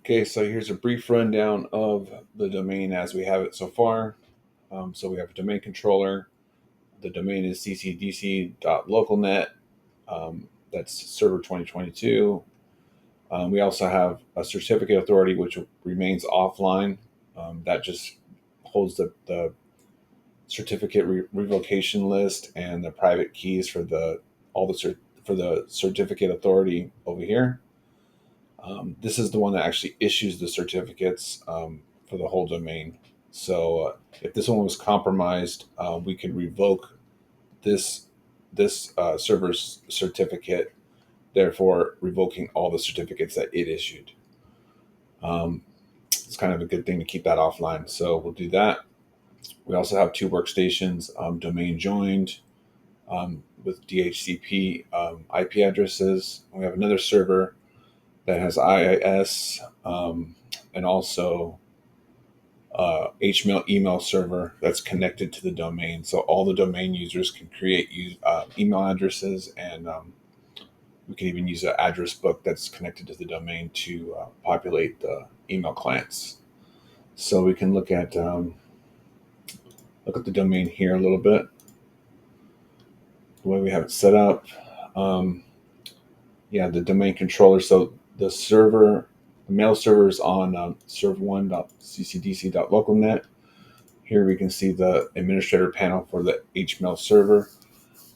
Okay, so here's a brief rundown of the domain as we have it so far. So we have a domain controller. The domain is ccdc.localnet. That's server 2022. We also have a certificate authority, which remains offline. That just holds the certificate revocation list and the private keys for for the certificate authority over here. This is the one that actually issues the certificates for the whole domain. So if this one was compromised, we could revoke this server's certificate, therefore revoking all the certificates that it issued. It's kind of a good thing to keep that offline. So we'll do that. We also have two workstations, domain joined with DHCP IP addresses. We have another server that has IIS and also HTML email server that's connected to the domain. So all the domain users can create email addresses, and we can even use an address book that's connected to the domain to populate the email clients. So we can look at the domain here a little bit, the way we have it set up. The domain controller. So the mail server is on serve1.ccdc.localnet. Here we can see the administrator panel for the HTML server.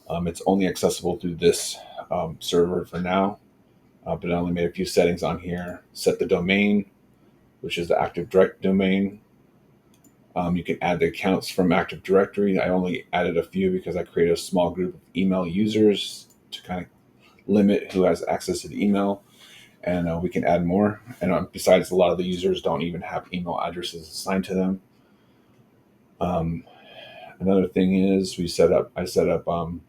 It's only accessible through this server for now, but I only made a few settings on here. Set the domain, which is the Active Directory domain. You can add the accounts from Active Directory. I only added a few because I created a small group of email users to kind of limit who has access to the email, and we can add more. And besides, a lot of the users don't even have email addresses assigned to them. Another thing is I set up the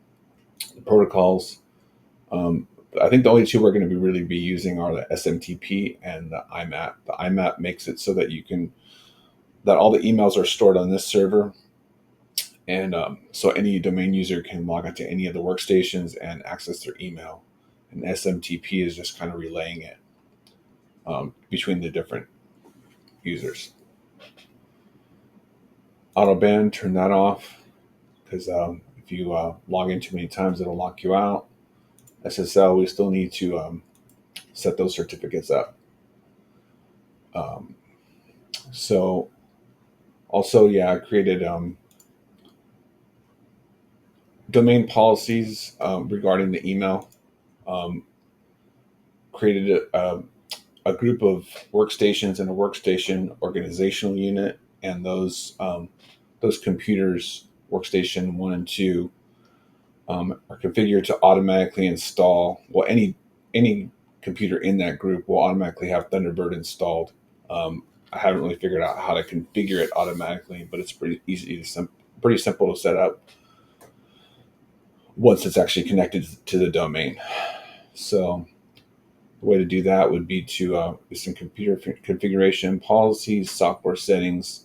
protocols. I think the only two we're going to really be using are the SMTP and the IMAP. The IMAP makes it so that that all the emails are stored on this server, and so any domain user can log onto any of the workstations and access their email. And SMTP is just kind of relaying it between the different users. Auto ban, turn that off, because if you log in too many times, it'll lock you out. SSL, we still need to set those certificates up. So also, I created domain policies regarding the email. Created a group of workstations in a workstation organizational unit, and those computers, workstation 1 and 2, are configured to automatically install. Well, any computer in that group will automatically have Thunderbird installed. I haven't really figured out how to configure it automatically, but it's pretty simple to set up once it's actually connected to the domain. So the way to do that would be to some computer configuration policies, software settings,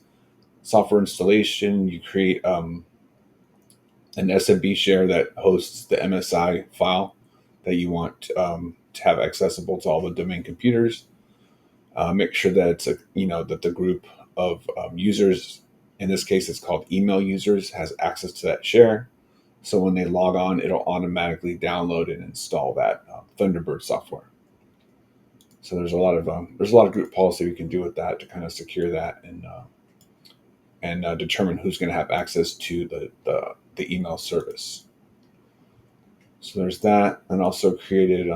software installation. You create an SMB share that hosts the MSI file that you want to have accessible to all the domain computers. Make sure that that the group of users, in this case it's called email users, has access to that share. So when they log on, it'll automatically download and install that Thunderbird software. So there's a lot of group policy we can do with that to kind of secure that and determine who's going to have access to the email service. So there's that, and also created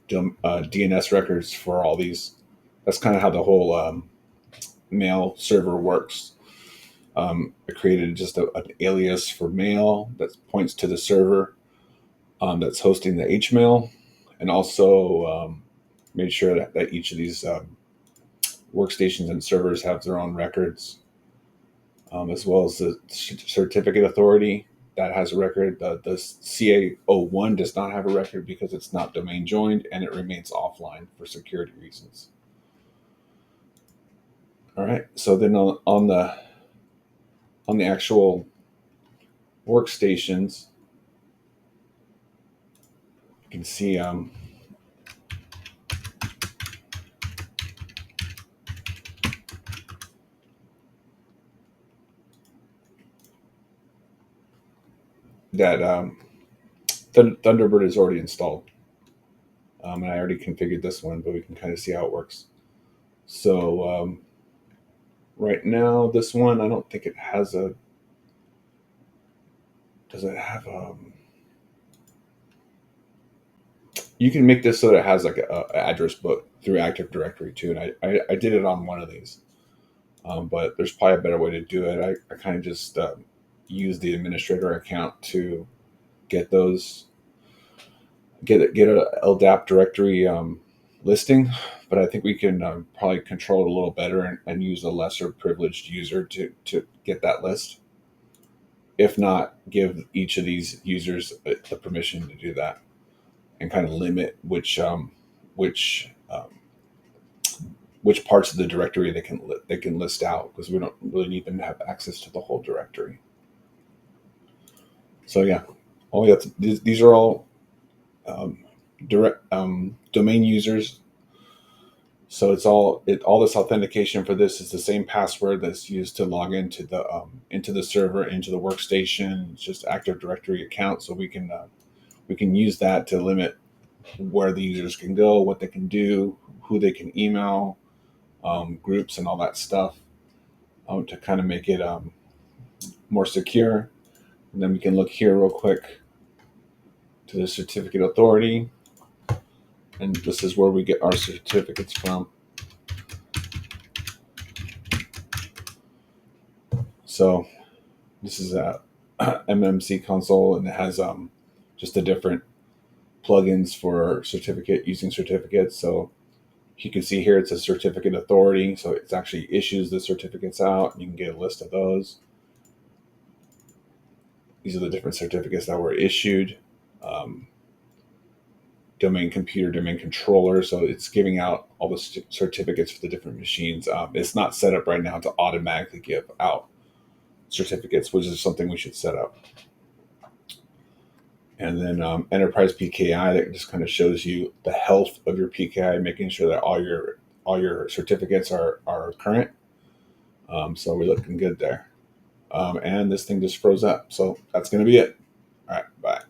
DNS records for all these. That's kind of how the whole mail server works. I created just an alias for mail that points to the server that's hosting the HMail, and also made sure that each of these workstations and servers have their own records, as well as the certificate authority that has a record. The CA01 does not have a record because it's not domain joined, and it remains offline for security reasons. All right, so then on the actual workstations, you can see that Thunderbird is already installed. And I already configured this one, but we can kind of see how it works. So right now, this one, I don't think it has a. Does it have You can make this so that it has like a address book through Active Directory too, and I did it on one of these, but there's probably a better way to do it. I kind of just use the administrator account to get those get a LDAP directory listing, but I think we can probably control it a little better and use a lesser privileged user to get that list. If not, give each of these users the permission to do that, and kind of limit which which parts of the directory they can list out, because we don't really need them to have access to the whole directory. So yeah, all you have to, these are all direct domain users. So all this authentication for this is the same password that's used to log into the server, into the workstation. It's just Active Directory account, so we can use that to limit where the users can go, what they can do, who they can email, groups, and all that stuff, to kind of make it more secure. And then we can look here real quick to the certificate authority, and this is where we get our certificates from. So this is a MMC console, and it has just the different plugins for using certificates. So you can see here it's a certificate authority, so it actually issues the certificates out, and you can get a list of those. These are the different certificates that were issued. Domain computer, domain controller, so it's giving out all the certificates for the different machines. It's not set up right now to automatically give out certificates, which is something we should set up. And then enterprise PKI, that just kind of shows you the health of your PKI, making sure that all your certificates are current. So we're looking good there. And this thing just froze up. So that's going to be it. All right, bye.